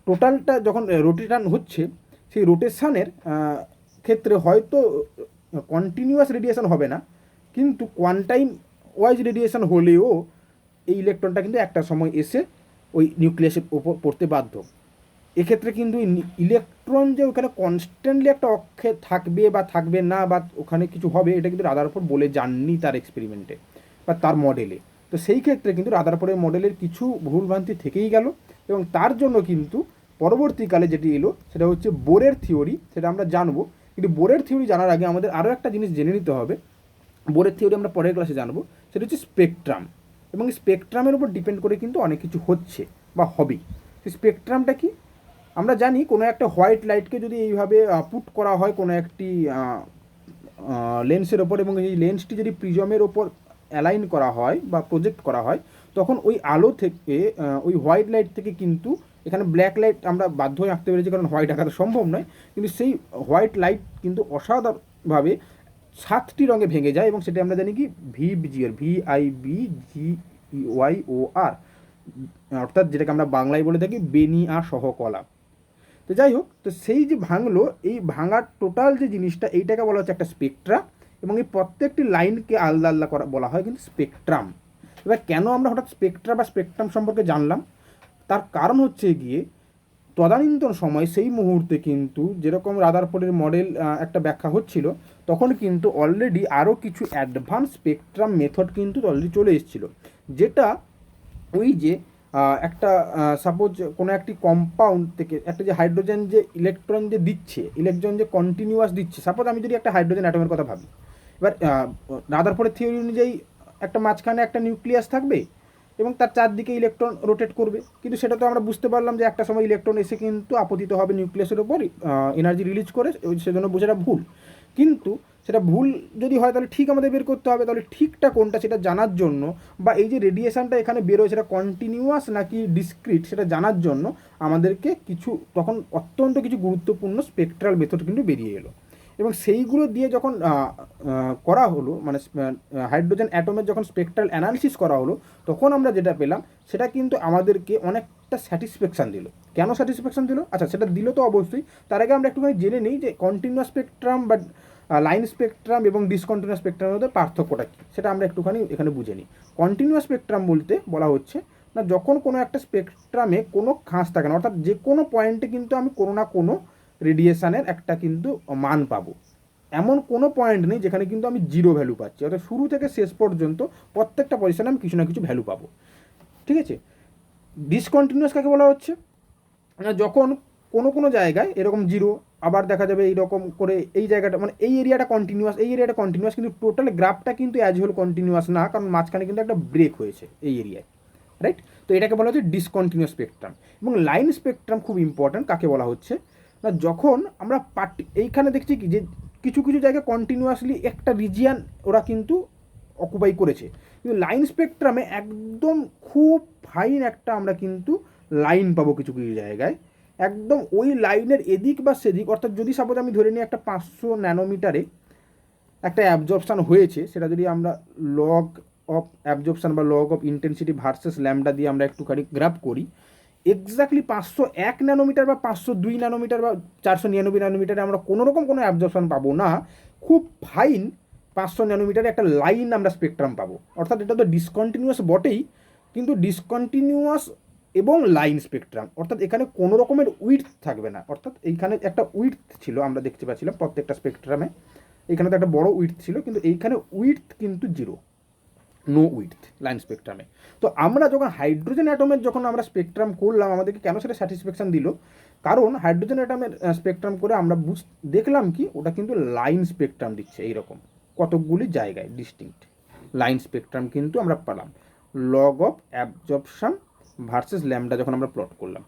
টোটালটা যখন রোটেশন হচ্ছে, সেই রোটেশানের ক্ষেত্রে হয়তো কন্টিনিউয়াস রেডিয়েশন হবে না, কিন্তু কোয়ান্টাইম ওয়াইজ রেডিয়েশন হলেও এই ইলেকট্রনটা কিন্তু একটা সময় এসে ওই নিউক্লিয়াসের ওপর পড়তে বাধ্য। এক্ষেত্রে কিন্তু ইলেকট্রন যে ওখানে কনস্ট্যান্টলি একটা অক্ষে থাকবে বা থাকবে না, বা ওখানে কিছু হবে, এটা কিন্তু রাদারফোর্ড বলে যাননি তার এক্সপেরিমেন্টে বা তার মডেলে। তো সেই ক্ষেত্রে কিন্তু রাদারফোর্ডের মডেলের কিছু ভুলভ্রান্তি থেকেই গেল, এবং তার জন্য কিন্তু পরবর্তীকালে যেটি এলো সেটা হচ্ছে বোরের থিওরি, সেটা আমরা জানবো। কিন্তু বোরের থিওরি জানার আগে আমাদের আরও একটা জিনিস জেনে নিতে হবে। বোরের থিওরি আমরা পরের ক্লাসে জানবো, সেটা হচ্ছে স্পেকট্রাম। এবং স্পেকট্রামের উপর ডিপেন্ড করে কিন্তু অনেক কিছু হচ্ছে বা হবে। সেই স্পেকট্রামটা কি? আমরা জানি কোনো একটা হোয়াইট লাইটকে যদি এইভাবে পুট করা হয় কোনো একটি লেন্সের ওপর, এবং এই লেন্সটি যদি প্রিজমের ওপর অ্যালাইন করা হয় বা প্রজেক্ট করা হয়, তখন ওই আলো থেকে ওই হোয়াইট লাইট থেকে কিন্তু এখানে ব্ল্যাক লাইট আমরা বাধ্য হয়ে আঁকতে পেরেছি, কারণ হোয়াইট আঁকাটা সম্ভব নয়। কিন্তু সেই হোয়াইট লাইট কিন্তু অসাধারণভাবে 7টি রঙে ভেঙে যায়, এবং সেটা আমরা জানি কি VIBGR, অর্থাৎ যেটাকে আমরা বাংলায় বলে থাকি বেনিয়া সহকলা। তো যাই হোক, তো সেই যে ভাঙলো, এই ভাঙার টোটাল যে জিনিসটা, এইটাকে বলা হচ্ছে একটা স্পেকট্রা, এবং এই প্রত্যেকটি লাইনকে আলাদা আলাদা করা বলা হয় কিন্তু স্পেকট্রাম। এবার কেন আমরা হঠাৎ স্পেকট্রা বা স্পেকট্রাম সম্পর্কে জানলাম? তার কারণ হচ্ছে গিয়ে তদানীন্তন সময় সেই মুহূর্তে কিন্তু যেরকম রাদারফোর্ডের মডেল একটা ব্যাখ্যা হচ্ছিল, তখন কিন্তু অলরেডি আরও কিছু অ্যাডভান্স স্পেকট্রাম মেথড কিন্তু অলরেডি চলে এসেছিল, যেটা ওই যে একটা সাপোজ কোনো একটি কম্পাউন্ড থেকে একটা যে হাইড্রোজেন যে ইলেকট্রন যে দিচ্ছে, ইলেকট্রন যে কন্টিনিউয়াস দিচ্ছে, সাপোজ আমি যদি একটা হাইড্রোজেন অ্যাটমের কথা ভাবি, এবার রাদারফোর্ডের থিওরি অনুযায়ী একটা মাঝখানে একটা নিউক্লিয়াস থাকবে এবং তার চারদিকে ইলেকট্রন রোটেট করবে, কিন্তু সেটা তো আমরা বুঝতে পারলাম যে একটা সময় ইলেকট্রন এসে কিন্তু আপতিত হবে নিউক্লিয়াসের ওপর এনার্জি রিলিজ করে, সেজন্য বোঝাটা ভুল। কিন্তু সেটা ভুল যদি হয় তাহলে ঠিক আমাদের বের করতে হবে, তাহলে ঠিকটা কোনটা সেটা জানার জন্য, বা এই যে রেডিয়েশনটা এখানে বেরোয় সেটা কন্টিনিউয়াস নাকি ডিসক্রিট সেটা জানার জন্য আমাদেরকে কিছু তখন অত্যন্ত কিছু গুরুত্বপূর্ণ স্পেকট্রাল মেথড কিন্তু বেরিয়ে এলো। এবং সেইগুলো দিয়ে যখন করা হলো, মানে হাইড্রোজেন অ্যাটমের যখন স্পেকট্রাল অ্যানালিসিস করা হলো, তখন আমরা যেটা পেলাম সেটা কিন্তু আমাদেরকে অনেকটা স্যাটিসফ্যাকশান দিল। কেন স্যাটিসফ্যাকশান দিল? আচ্ছা, সেটা দিল তো অবশ্যই, তার আগে আমরা একটুখানি জেনে নিই যে কন্টিনিউয়াস স্পেকট্রাম বা লাইন স্পেকট্রাম এবং ডিসকন্টিনিউয়াস স্পেকট্রামের মধ্যে পার্থক্যটা কী, সেটা আমরা একটুখানি এখানে বুঝে নিই। কন্টিনিউয়াস স্পেকট্রাম বলতে বলা হচ্ছে না, যখন কোনো একটা স্পেকট্রামে কোনো খাঁজ থাকে না, অর্থাৎ যে কোনো পয়েন্টে কিন্তু আমি কোনো না কোনো রেডিয়েশানের একটা কিন্তু মান পাবো। এমন কোনো পয়েন্ট নেই যেখানে কিন্তু আমি জিরো ভ্যালু পাচ্ছি, অর্থাৎ শুরু থেকে শেষ পর্যন্ত প্রত্যেকটা পজিশনে আমি কিছু না কিছু ভ্যালু পাবো। ঠিক আছে? ডিসকন্টিনিউয়াস কাকে বলা হচ্ছে? যখন কোনো কোনো জায়গায় এরকম জিরো, আবার দেখা যাবে এইরকম করে এই জায়গাটা, মানে এই এরিয়াটা কন্টিনিউয়াস, কিন্তু টোটাল গ্রাফটা কিন্তু অ্যাজ হোল কন্টিনিউয়াস না, কারণ মাঝখানে কিন্তু একটা ব্রেক হয়েছে এই এরিয়ায়, রাইট? তো এটাকে বলা হচ্ছে ডিসকন্টিনিউয়াস স্পেকট্রাম। এবং লাইন স্পেকট্রাম খুব ইম্পর্ট্যান্ট, কাকে বলা হচ্ছে না, যখন আমরা এইখানে দেখছি কি যে কিছু কিছু জায়গায় কন্টিনিউয়াসলি একটা রিজিয়ান ওরা কিন্তু অকুপাই করেছে, কিন্তু লাইন স্পেকট্রামে একদম খুব ফাইন একটা আমরা কিন্তু লাইন পাবো কিছু কিছু জায়গায়, একদম ওই লাইনের এদিক বা সেদিক, অর্থাৎ যদি সাপোজ আমি ধরে নিই একটা 500 ন্যানোমিটারে একটা অ্যাবজর্পশান হয়েছে, সেটা যদি আমরা লগ অফ অ্যাবজর্পশান বা log of intensity versus lambda দিয়ে আমরা একটুখানি গ্রাফ করি, এক্স্যাক্টলি 501 ন্যানোমিটার বা 502 ন্যানোমিটার বা 499 ন্যানোমিটারে আমরা কোনোরকম কোনো অ্যাবজর্পশান পাবো না। খুব ফাইন 500 ন্যানোমিটারে একটা লাইন আমরা স্পেকট্রাম পাবো। অর্থাৎ এটা তো ডিসকন্টিনিউয়াস বটেই, কিন্তু ডিসকন্টিনিউয়াস এবং লাইন স্পেকট্রাম, অর্থাৎ এখানে কোনো রকমের উইডথ থাকবে না। অর্থাৎ এইখানে একটা উইডথ ছিল, আমরা দেখতে পাচ্ছিলাম প্রত্যেকটা স্পেকট্রামে, এখানে তো একটা বড় উইডথ ছিল, কিন্তু এইখানে উইডথ কিন্তু জিরো, নো উইডথ লাইন স্পেকট্রামে। তো আমরা যখন হাইড্রোজেন অ্যাটমের যখন আমরা স্পেকট্রাম করলাম, আমাদেরকে কেন সেটা স্যাটিসফ্যাকশান দিল, কারণ হাইড্রোজেন অ্যাটমের স্পেকট্রাম করে আমরা দেখলাম কি ওটা কিন্তু লাইন স্পেকট্রাম দিচ্ছে। এইরকম কতকগুলি জায়গায় ডিস্টিংক্ট লাইন স্পেকট্রাম কিন্তু আমরা পেলাম। Log of absorption versus lambda যখন আমরা প্লট করলাম,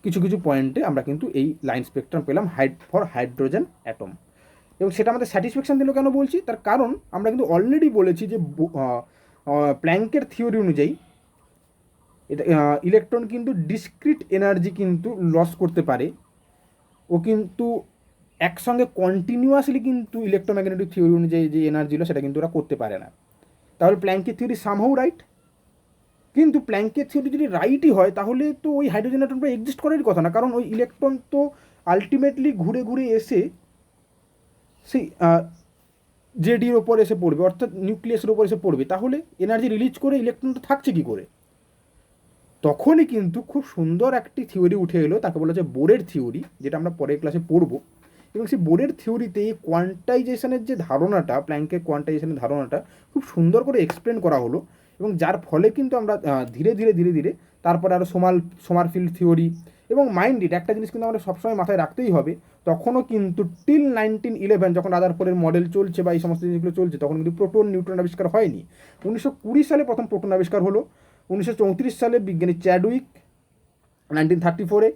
কিছু কিছু পয়েন্টে আমরা কিন্তু এই লাইন স্পেকট্রাম পেলাম ফর হাইড্রোজেন অ্যাটম। এবং সেটা আমাদের স্যাটিসফ্যাকশান দিল কেন বলছি, তার কারণ আমরা কিন্তু অলরেডি বলেছি যে প্ল্যাঙ্কের থিওরি অনুযায়ী এটা ইলেকট্রন কিন্তু ডিসক্রিট এনার্জি কিন্তু লস করতে পারে, ও কিন্তু একসঙ্গে কন্টিনিউয়াসলি কিন্তু ইলেকট্রোম্যাগনেটিক থিওরি অনুযায়ী যে এনার্জি হলো সেটা কিন্তু ওরা করতে পারে না। তাহলে প্ল্যাঙ্কের থিওরি সামহাউ রাইট, কিন্তু প্ল্যাঙ্কের থিওরি যদি রাইটই হয় তাহলে তো ওই হাইড্রোজেন অ্যাটমটা এক্সিস্ট করারই কথা না, কারণ ওই ইলেকট্রন তো আলটিমেটলি ঘুরে ঘুরে এসে সেই জেডির ওপর এসে পড়বে, অর্থাৎ নিউক্লিয়াসের ওপর এসে পড়বে। তাহলে এনার্জি রিলিজ করে ইলেকট্রনটা থাকছে কী করে? তখনই কিন্তু খুব সুন্দর একটি থিওরি উঠে এলো, তাকে বলা যায় বোরের থিওরি, যেটা আমরা পরের ক্লাসে পড়বো। এবং সেই বোরের থিওরিতে এই কোয়ান্টাইজেশনের যে ধারণাটা, প্ল্যাঙ্কের কোয়ান্টাইজেশনের ধারণাটা খুব সুন্দর করে এক্সপ্লেন করা হলো, এবং যার ফলে কিন্তু আমরা ধীরে ধীরে ধীরে ধীরে তারপরে আরও সোমারফিল্ড থিওরি এবং মাইন্ড ইট, একটা জিনিস কিন্তু আমাদের সবসময় মাথায় রাখতেই হবে, তখনও কিন্তু টিল 1911 যখন রাদারফোর্ডের মডেল চলছে বা এই সমস্ত জিনিসগুলো চলছে, তখন কিন্তু প্রোটন নিউট্রন আবিষ্কার হয়নি। 1920 সালে প্রথম প্রোটন আবিষ্কার হলো। 1934 সালে বিজ্ঞানী চ্যাডউইক 1934-এ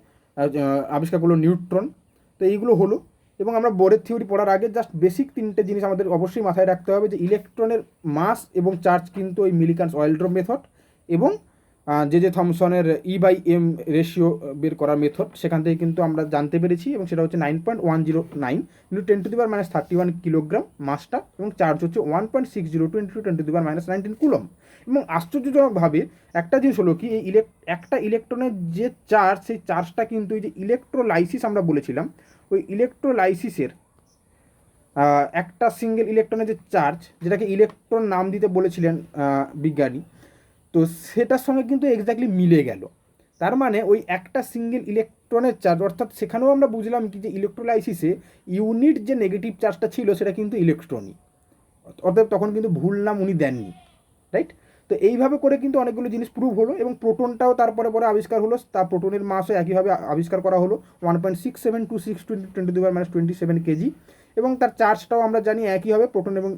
আবিষ্কার করলো নিউট্রন। তো এইগুলো হলো। এবং আমরা বোরের থিওরি পড়ার আগে জাস্ট বেসিক তিনটে জিনিস আমাদের অবশ্যই মাথায় রাখতে হবে, যে ইলেকট্রনের মাস এবং চার্জ কিন্তু ওই মিলিকান্স অয়েলড্রপ মেথড এবং যে থমসনের E/m রেশিও বের করার মেথড, সেখান থেকে কিন্তু আমরা জানতে পেরেছি, এবং সেটা হচ্ছে 9.109 × 10⁻³ কিলোগ্রাম মাসটা, এবং চার্জ হচ্ছে 1.602 × 10⁻19 কুলম। এবং আশ্চর্যজনকভাবে একটা জিনিস হলো কি, এই একটা ইলেকট্রনের যে চার্জ, সেই চার্জটা কিন্তু এই যে ইলেকট্রোলাইসিস আমরা বলেছিলাম, ওই ইলেকট্রোলাইসিসের একটা সিঙ্গেল ইলেকট্রনের যে চার্জ, যেটাকে ইলেকট্রন নাম দিতে বলেছিলেন বিজ্ঞানী, তো সেটার সঙ্গে কিন্তু এক্স্যাক্টলি মিলে গেল। তার মানে ওই একটা সিঙ্গেল ইলেকট্রনের চার্জ, অর্থাৎ সেখানেও আমরা বুঝলাম কি যে ইলেকট্রোলাইসিসে ইউনিট যে নেগেটিভ চার্জটা ছিল সেটা কিন্তু ইলেকট্রনই, অর্থাৎ তখন কিন্তু ভুল নাম উনি দেননি, রাইট? তো এইভাবে করে কিন্তু অনেকগুলো জিনিস প্রুভ হলো, এবং প্রোটনটাও তারপরে পরে আবিষ্কার হলো। তার প্রোটনের মাসও একইভাবে আবিষ্কার করা হলো 1.6726 × 10⁻27 কেজি, এবং তার চার্জটাও আমরা জানি একই হবে, প্রোটন এবং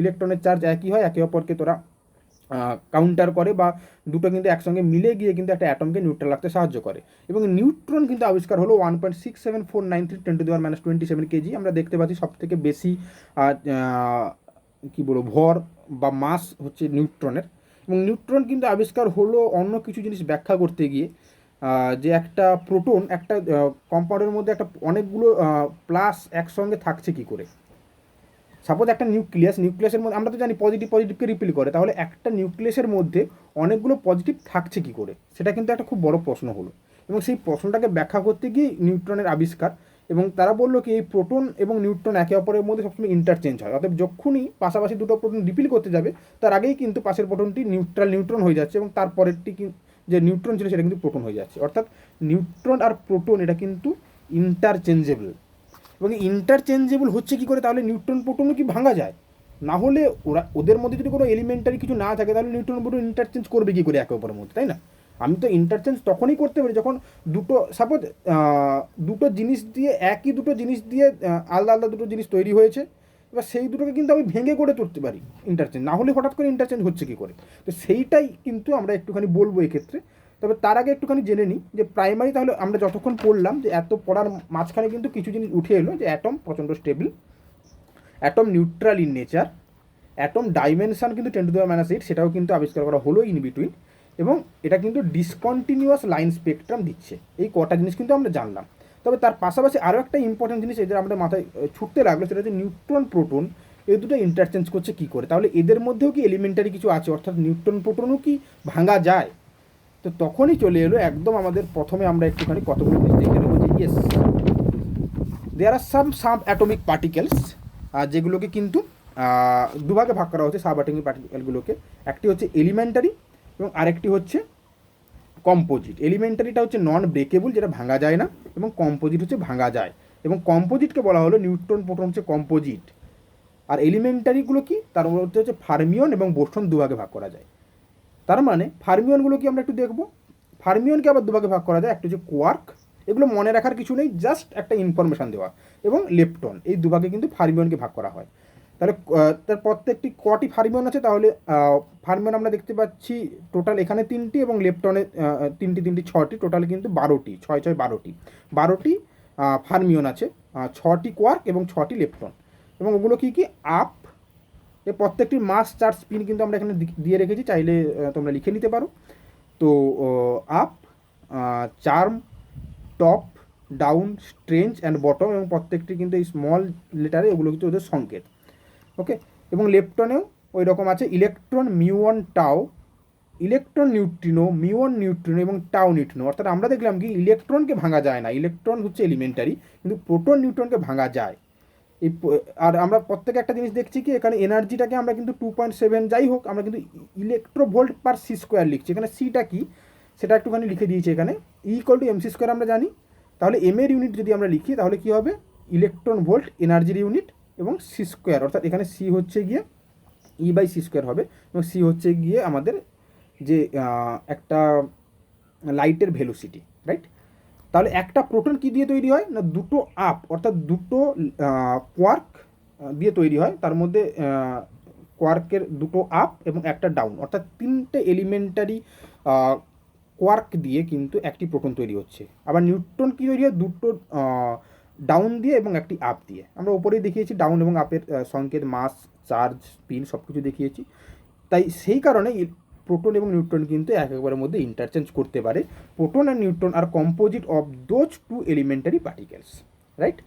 ইলেকট্রনের চার্জ একই হয়, একে অপরকে তোরা কাউন্টার করে বা দুটো কিন্তু একসঙ্গে মিলে গিয়ে কিন্তু একটা অ্যাটমকে নিউট্রাল রাখতে সাহায্য করে। এবং নিউট্রন কিন্তু আবিষ্কার হলো 1.67493 × 10⁻27 কেজি। আমরা দেখতে পাচ্ছি সবথেকে বেশি কী বলবো ভর বা মাস হচ্ছে নিউট্রনের। এবং নিউট্রন কিন্তু আবিষ্কার হলো অন্য কিছু জিনিস ব্যাখ্যা করতে গিয়ে, যে একটা প্রোটন একটা কম্পাউন্ডের মধ্যে একটা অনেকগুলো প্লাস একসঙ্গে থাকছে কি করে। সাপোজ একটা নিউক্লিয়াসের মধ্যে আমরা তো জানি পজিটিভকে রিপিল করে, তাহলে একটা নিউক্লিয়াসের মধ্যে অনেকগুলো পজিটিভ থাকছে কি করে, সেটা কিন্তু একটা খুব বড় প্রশ্ন হলো। এবং সেই প্রশ্নটাকে ব্যাখ্যা করতে গিয়ে নিউট্রনের আবিষ্কার, এবং তারা বললো কি এই প্রোটন এবং নিউট্রন একে অপরের মধ্যে সবসময় ইন্টারচেঞ্জ হয়, অর্থাৎ যখনই পাশাপাশি দুটো প্রোটন রিপিল করতে যাবে তার আগেই কিন্তু পাশের প্রোটনটি নিউট্রন হয়ে যাচ্ছে, এবং তারপরেরটি যে নিউট্রন ছিল সেটা কিন্তু প্রোটন হয়ে যাচ্ছে। অর্থাৎ নিউট্রন আর প্রোটন এটা কিন্তু ইন্টারচেঞ্জেবল। এবং ইন্টারচেঞ্জেবল হচ্ছে কী করে, তাহলে নিউট্রন প্রোটনও কি ভাঙা যায়? না হলে ওদের মধ্যে যদি কোনো এলিমেন্টারি কিছু না থাকে, তাহলে নিউট্রন প্রোটন ইন্টারচেঞ্জ করবে কী করে একে অপরের মধ্যে, তাই না? আমি তো ইন্টারচেঞ্জ তখনই করতে পারি যখন সাপোজ দুটো জিনিস দিয়ে একই দুটো জিনিস দিয়ে আলাদা আলাদা দুটো জিনিস তৈরি হয়েছে, এবার সেই দুটোকে কিন্তু আমি ভেঙে করে তুলতে পারি ইন্টারচেঞ্জ, না হলে হঠাৎ করে ইন্টারচেঞ্জ হচ্ছে কী করে। তো সেইটাই কিন্তু আমরা একটুখানি বলবো এক্ষেত্রে। তবে তার আগে একটুখানি জেনে নিই যে প্রাইমারি, তাহলে আমরা যতক্ষণ পড়লাম যে এত পড়ার মাঝখানে কিন্তু কিছু জিনিস উঠে এলো, যে অ্যাটম প্রচণ্ড stable, atom neutral in nature, atom dimension কিন্তু 10⁻⁸, সেটাও কিন্তু আবিষ্কার করা হলো ইন বিটুইন, এবং এটা কিন্তু ডিসকন্টিনিউয়াস লাইন স্পেকট্রাম দিচ্ছে। এই কটা জিনিস কিন্তু আমরা জানলাম। তবে তার পাশাপাশি আরও একটা ইম্পর্টেন্ট জিনিস এদের আমাদের মাথায় ছুটতে লাগলো, সেটা হচ্ছে নিউট্রন প্রোটন এই দুটো ইন্টারচেঞ্জ করছে কী করে, তাহলে এদের মধ্যেও কি এলিমেন্টারি কিছু আছে, অর্থাৎ নিউট্রন প্রোটনও কি ভাঙা যায়? তো তখনই চলে এলো একদম আমাদের প্রথমে আমরা একটুখানি কতগুলো জিনিস দেখে নেবো, যে দেয়ার আর সাম অ্যাটমিক পার্টিকেলস, যেগুলোকে কিন্তু দুভাগে ভাগ করা হচ্ছে সাব অ্যাটমিক পার্টিকেলগুলোকে। একটি হচ্ছে এলিমেন্টারি এবং আরেকটি হচ্ছে কম্পোজিট। এলিমেন্টারিটা হচ্ছে নন ব্রেকেবল, যেটা ভাঙা যায় না, এবং কম্পোজিট হচ্ছে ভাঙা যায়। এবং কম্পোজিটকে বলা হলো নিউট্রন প্রোটন হচ্ছে কম্পোজিট। আর এলিমেন্টারিগুলো কি, তার মধ্যে হচ্ছে ফার্মিয়ন এবং বোসন দুভাগে ভাগ করা যায়। তার মানে ফার্মিয়নগুলো কি আমরা একটু দেখব। ফার্মিয়নকে আবার দুভাগে ভাগ করা যায়, একটা হচ্ছে কোয়ার্ক, এগুলো মনে রাখার কিছু নেই, জাস্ট একটা ইনফরমেশান দেওয়া, এবং লেপটন, এই দুভাগে কিন্তু ফার্মিয়নকে ভাগ করা হয়। তাহলে তার প্রত্যেকটি কটি ফার্মিয়ন আছে, তাহলে ফার্মিয়ন আমরা দেখতে পাচ্ছি টোটাল এখানে 3টি এবং লেপটনে 3টি 6টি, টোটাল কিন্তু 12টি, 6 6 12টি ফার্মিয়ন আছে, 6টি কোয়ার্ক এবং 6টি লেপটন। এবং ওগুলো কী কী, আপ, এ প্রত্যেকটির মাস চার্জ স্পিন কিন্তু আমরা এখানে দিয়ে রেখেছি, চাইলে তোমরা লিখে নিতে পারো। তো up, charm, top, down, strange and bottom, এবং প্রত্যেকটি কিন্তু এই স্মল লেটারে, এগুলো কিন্তু ওদের সংকেত। ওকে, এবং লেপটনেও ওই রকম আছে ইলেকট্রন, মিউন, টাও, ইলেকট্রন নিউট্রিনো, মিউন নিউট্রিনো এবং টাও নিউট্রিনো। অর্থাৎ আমরা দেখলাম কি ইলেকট্রনকে ভাঙা যায় না, ইলেকট্রন হচ্ছে এলিমেন্টারি, কিন্তু প্রোটন নিউট্রনকে ভাঙা যায়। এই আর আমরা প্রত্যেকে একটা জিনিস দেখছি কি, এখানে এনার্জিটাকে আমরা কিন্তু 2.7, যাই হোক আমরা কিন্তু ইলেকট্রোভোল্ট পার সি স্কোয়ার লিখছি। এখানে সিটা কি সেটা একটুখানি লিখে দিয়েছি এখানে, = mc² আমরা জানি। তাহলে এম এর ইউনিট যদি আমরা লিখি তাহলে কি হবে, ইলেকট্রন ভোল্ট এনার্জির ইউনিট, এবং সি স্কোয়ার, অর্থাৎ এখানে সি হচ্ছে গিয়ে E/c² হবে, এবং সি হচ্ছে গিয়ে আমাদের যে একটা লাইটের ভেলোসিটি, রাইট। তাহলে একটা প্রোটন কি দিয়ে তৈরি হয় না, দুটো আপ, অর্থাৎ দুটো কোয়ার্ক দিয়ে তৈরি হয়। তার মধ্যে কোয়ার্কের দুটো আপ এবং একটা ডাউন, অর্থাৎ 3টে এলিমেন্টারি কোয়ার্ক দিয়ে কিন্তু একটি প্রোটন তৈরি হচ্ছে। আবার নিউট্রন কি তৈরি হয়, দুটো ডাউন দিয়ে এবং একটি আপ দিয়ে। আমরা ওপরেই দেখিয়েছি ডাউন এবং আপের সংকেত, মাস, চার্জ, স্পিন সব কিছু দেখিয়েছি। তাই সেই কারণে প্রোটন এবং নিউট্রন কিন্তু একেবারের মধ্যে ইন্টারচেঞ্জ করতে পারে। প্রোটন আর নিউট্রন আর composite of those 2 elementary particles, right.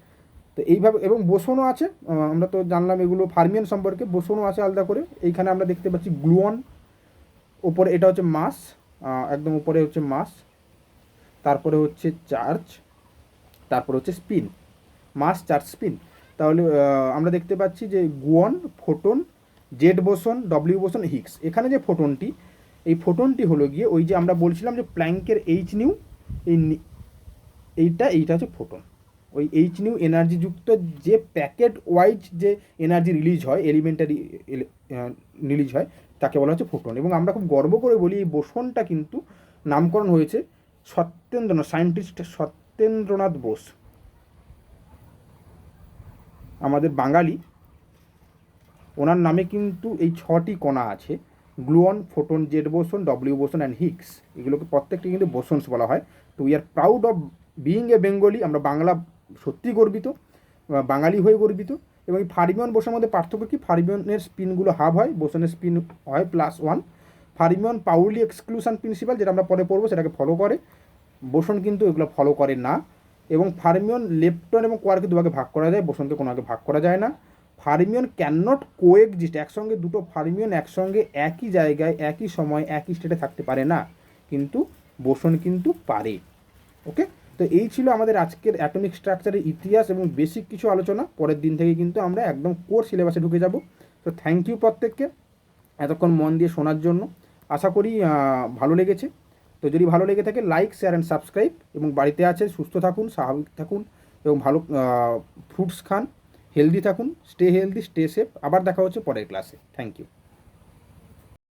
তো এইভাবে, এবং বোসনও আছে, আমরা তো জানলাম এগুলো ফার্মিয়ন সম্পর্কে। বোসনও আছে আলাদা করে, এইখানে আমরা দেখতে পাচ্ছি গ্লুয়ন, ওপরে এটা হচ্ছে মাস, একদম উপরে হচ্ছে মাস, তারপরে হচ্ছে চার্জ, তারপরে হচ্ছে স্পিন, মাস, চার্জ, স্পিন। তাহলে আমরা দেখতে পাচ্ছি যে gluon, photon, Z boson, W boson, Higgs. এখানে যে ফোটনটি, এই ফোটনটি হলো গিয়ে ওই যে আমরা বলছিলাম যে প্ল্যাঙ্কের এইচ নিউ, এইটা হচ্ছে ফোটন। ওই এইচ নিউ এনার্জিযুক্ত যে প্যাকেট ওয়াইজ যে এনার্জি রিলিজ হয়, এলিমেন্টারি রিলিজ হয়, তাকে বলা হচ্ছে ফোটন। এবং আমরা খুব গর্ব করে বলি এই বোসনটা কিন্তু নামকরণ হয়েছে সায়েন্টিস্ট সত্যেন্দ্রনাথ বোস, আমাদের বাঙালি, ওনার নামে কিন্তু এই 6টি কণা আছে, gluon, photon, Z boson, W boson and Higgs. এগুলোকে প্রত্যেকটি কিন্তু বোসনস বলা হয়। তো we are proud of being a Bengali, আমরা বাংলা সত্যি গর্বিত, বাঙালি হয়ে গর্বিত। এবং এই ফার্মিয়ন বোসনের মধ্যে পার্থক্য কি, ফার্মিয়নের স্পিনগুলো হাফ হয়, বোসনের স্পিন হয় +1। ফার্মিয়ন পাউলি এক্সক্লুশন প্রিন্সিপাল, যেটা আমরা পরে পড়বো, সেটাকে ফলো করে, বোসন কিন্তু এগুলো ফলো করে না। এবং ফার্মিয়ন লেপটন এবং কোয়ার্কে দুভাগে ভাগ করা যায়, বোসনকে কোনো আগে ভাগ করা যায় না। ফার্মিয়ন ক্যান নট কোএক্সিস্ট, একসঙ্গে দুটো ফার্মিয়ন একসঙ্গে একই জায়গায় একই সময় একই স্টেটে থাকতে পারে না, কিন্তু বোসন কিন্তু পারে। ওকে, তো এই ছিল আমাদের আজকের অ্যাটমিক স্ট্রাকচারের ইতিহাস এবং বেসিক কিছু আলোচনা। পরের দিন থেকে কিন্তু আমরা একদম কোর সিলেবাসে ঢুকে যাব। তো থ্যাংক ইউ প্রত্যেককে এতক্ষণ মন দিয়ে শোনার জন্য। আশা করি ভালো লেগেছে। তো যদি ভালো লেগে থাকে লাইক, শেয়ার অ্যান্ড সাবস্ক্রাইব, এবং বাড়িতে আছে সুস্থ থাকুন, স্বাভাবিক থাকুন, এবং ভালো ফ্রুটস খান, হেলদি থাকুন, স্টে হেলদি, স্টে সেফ। আবার দেখা হচ্ছে পরের ক্লাসে। Thank you.